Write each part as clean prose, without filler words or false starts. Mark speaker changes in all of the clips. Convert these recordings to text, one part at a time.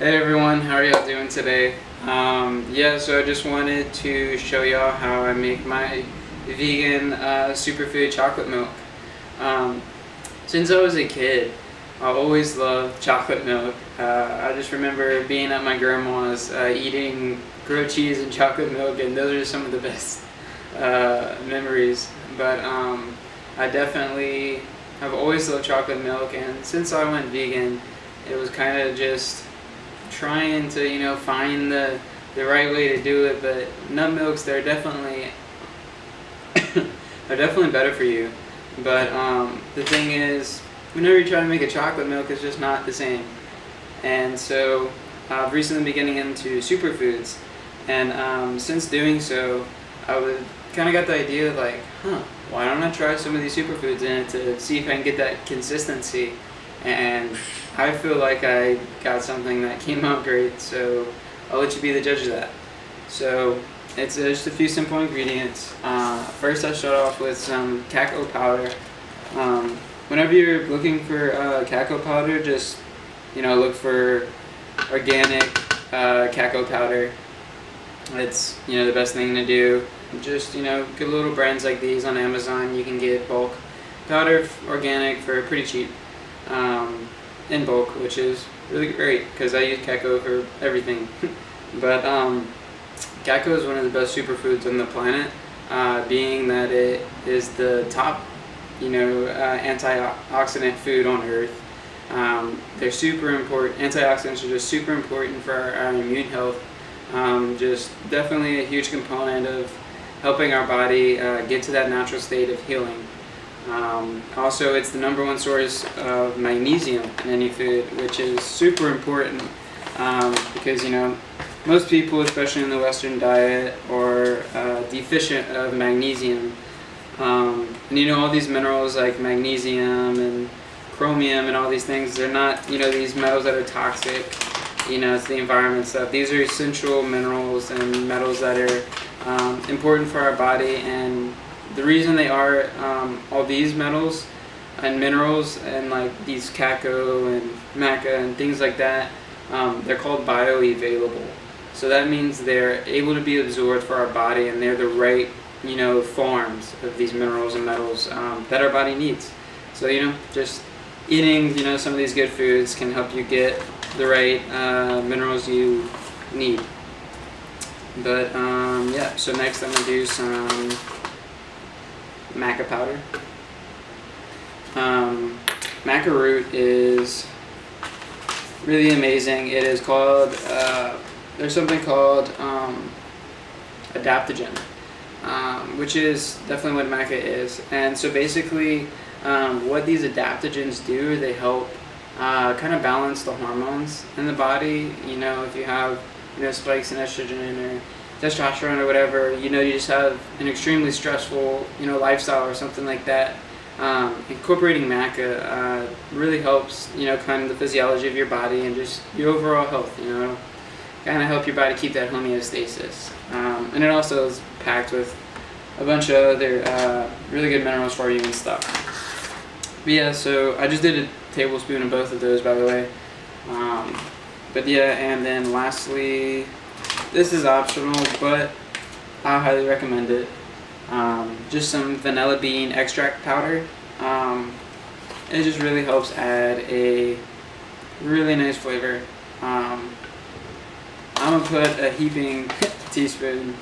Speaker 1: Hey everyone, how are y'all doing today? Yeah, so I just wanted to show y'all how I make my vegan superfood chocolate milk. Since I was a kid, I always loved chocolate milk. I just remember being at my grandma's eating grilled cheese and chocolate milk, and those are some of the best memories. But I definitely have always loved chocolate milk, and since I went vegan, it was kind of just trying to find the right way to do it. But nut milks, they're definitely better for you. But the thing is, whenever you try to make a chocolate milk, it's just not the same. And so I've recently been getting into superfoods, and since doing so, I would kind of got the idea like, why don't I try some of these superfoods in it to see if I can get that consistency. And I feel like I got something that came out great, so I'll let you be the judge of that. So it's just a few simple ingredients. First, I start off with some cacao powder. Whenever you're looking for cacao powder, just look for organic cacao powder. It's the best thing to do. Just good little brands like these on Amazon. You can get bulk powder, organic, for pretty cheap. In bulk, which is really great because I use cacao for everything. But cacao is one of the best superfoods on the planet, being that it is the top antioxidant food on earth. They're super important. Antioxidants are just super important for our immune health. Just definitely a huge component of helping our body get to that natural state of healing. Also, it's the #1 source of magnesium in any food, which is super important because most people, especially in the Western diet, are deficient of magnesium. And all these minerals like magnesium and chromium and all these things, they're not these metals that are toxic. It's the environment stuff. These are essential minerals and metals that are important for our body, and the reason they are all these metals and minerals and like these cacao and maca and things like that, they're called bioavailable. So that means they're able to be absorbed for our body, and they're the right forms of these minerals and metals that our body needs. So just eating some of these good foods can help you get the right minerals you need. But yeah, so next I'm gonna do some Maca powder. Maca root is really amazing. It is called, there's something called adaptogen, which is definitely what maca is. And so basically what these adaptogens do, they help kind of balance the hormones in the body. If you have spikes in estrogen or testosterone or whatever, you just have an extremely stressful lifestyle or something like that, incorporating maca really helps kind of the physiology of your body and just your overall health. Kind of help your body keep that homeostasis, and it also is packed with a bunch of other really good minerals for you and stuff. But yeah, so I just did a tablespoon of both of those, by the way. But yeah, and then lastly, this is optional, but I highly recommend it. Just some vanilla bean extract powder. It just really helps add a really nice flavor. I'm gonna put a heaping teaspoon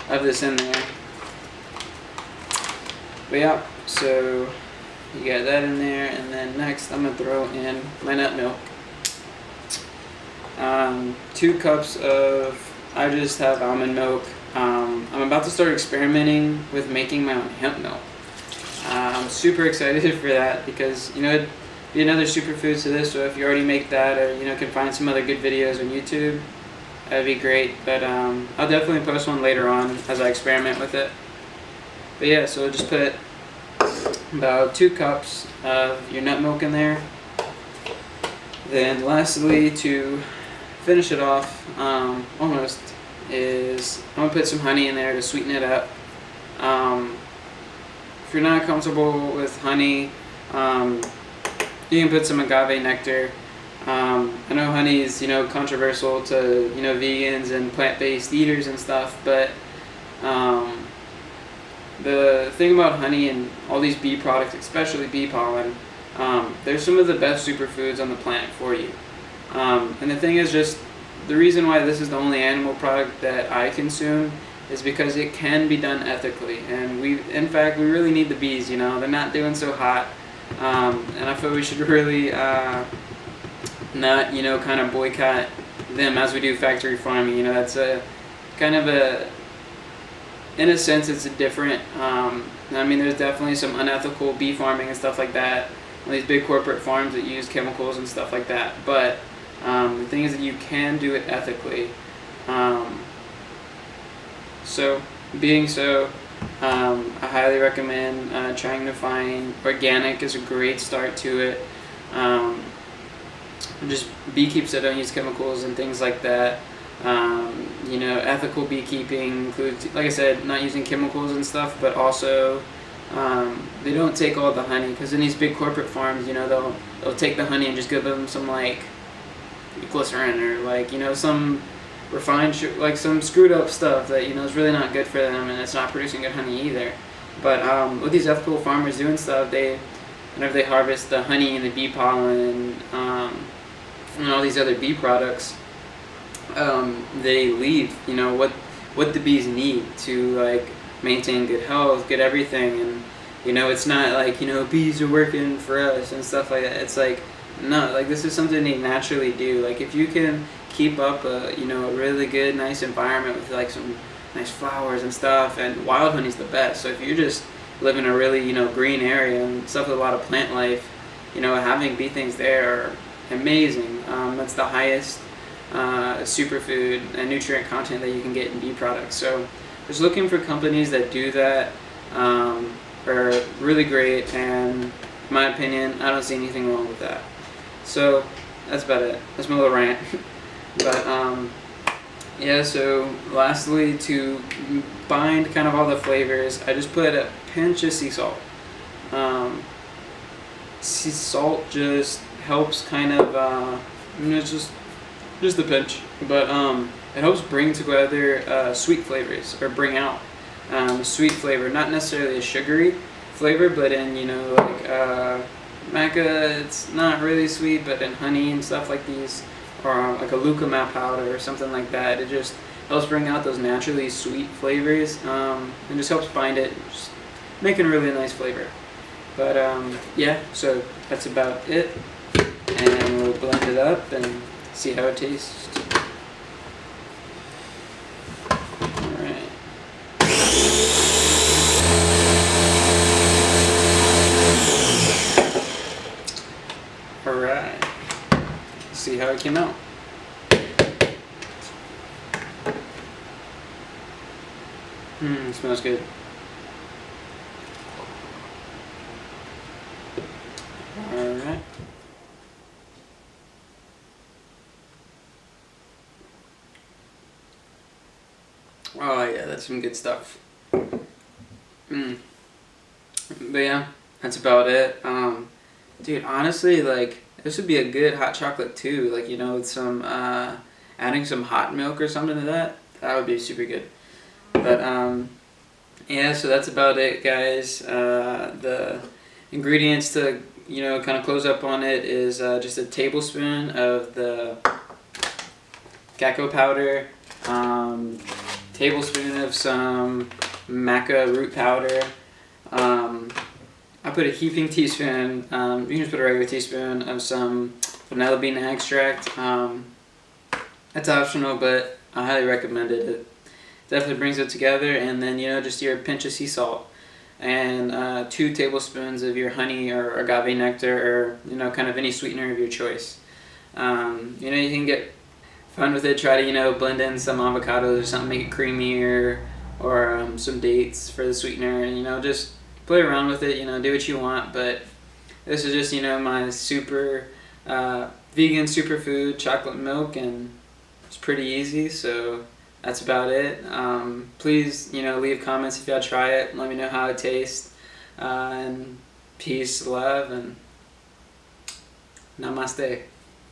Speaker 1: of this in there. But yeah, so you got that in there, and then next I'm gonna throw in my nut milk. 2 cups of, I just have almond milk. I'm about to start experimenting with making my own hemp milk. I'm super excited for that because it'd be another superfood to this. So if you already make that, or can find some other good videos on YouTube, that'd be great. But I'll definitely post one later on as I experiment with it. But yeah, so just put about 2 cups of your nut milk in there. Then lastly, to finish it off, almost, is I'm gonna put some honey in there to sweeten it up. If you're not comfortable with honey, you can put some agave nectar. I know honey is, controversial to, vegans and plant-based eaters and stuff, but the thing about honey and all these bee products, especially bee pollen, they're some of the best superfoods on the planet for you. And the thing is, just the reason why this is the only animal product that I consume is because it can be done ethically. And in fact, we really need the bees, they're not doing so hot. And I feel we should really not, kind of boycott them as we do factory farming. That's a kind of in a sense, it's a different, I mean, there's definitely some unethical bee farming and stuff like that. These big corporate farms that use chemicals and stuff like that. But the thing is that you can do it ethically. I highly recommend trying to find organic is a great start to it. Just beekeepers that don't use chemicals and things like that. Ethical beekeeping includes, like I said, not using chemicals and stuff, but also they don't take all the honey, because in these big corporate farms, they'll take the honey and just give them some like glycerin or some refined like some screwed up stuff that is really not good for them, and it's not producing good honey either. But what these ethical farmers do and stuff, whenever they harvest the honey and the bee pollen and all these other bee products, they leave what the bees need to like maintain good health, good everything. And it's not like bees are working for us and stuff like that. It's like, no, like this is something they naturally do. Like if you can keep up a really good, nice environment with like some nice flowers and stuff, and wild honey's the best. So if you just live in a really green area and stuff with a lot of plant life, having bee things there are amazing. That's the highest superfood and nutrient content that you can get in bee products. So just looking for companies that do that are really great, and in my opinion, I don't see anything wrong with that. So that's about it. That's my little rant. But yeah, so lastly, to bind kind of all the flavors, I just put a pinch of sea salt. Sea salt just helps kind of just a pinch, but it helps bring together sweet flavors, or bring out sweet flavor, not necessarily a sugary flavor, but in like Maca, it's not really sweet, but in honey and stuff like these, or like a lucama powder or something like that, it just helps bring out those naturally sweet flavors, and just helps bind it, just making a really nice flavor. But yeah, so that's about it, and we'll blend it up and see how it tastes. Alright. Alright. See how it came out. It smells good. Alright. Oh yeah, that's some good stuff. But yeah, that's about it. Dude, honestly, like, this would be a good hot chocolate too. Like, with some, adding some hot milk or something to that. That would be super good. But, yeah, so that's about it, guys. The ingredients to, kind of close up on it is just a tablespoon of the cacao powder, tablespoon of some maca root powder. I put a heaping teaspoon, you can just put a regular teaspoon of some vanilla bean extract. That's optional, but I highly recommend it. It definitely brings it together. And then, just your pinch of sea salt, and 2 tablespoons of your honey or agave nectar, or, kind of any sweetener of your choice. You can get fun with it. Try to, blend in some avocados or something, make it creamy, or some dates for the sweetener, and, just play around with it, do what you want. But this is just, my super vegan superfood chocolate milk, and it's pretty easy. So that's about it. Please, leave comments if y'all try it. Let me know how it tastes. And peace, love, and namaste.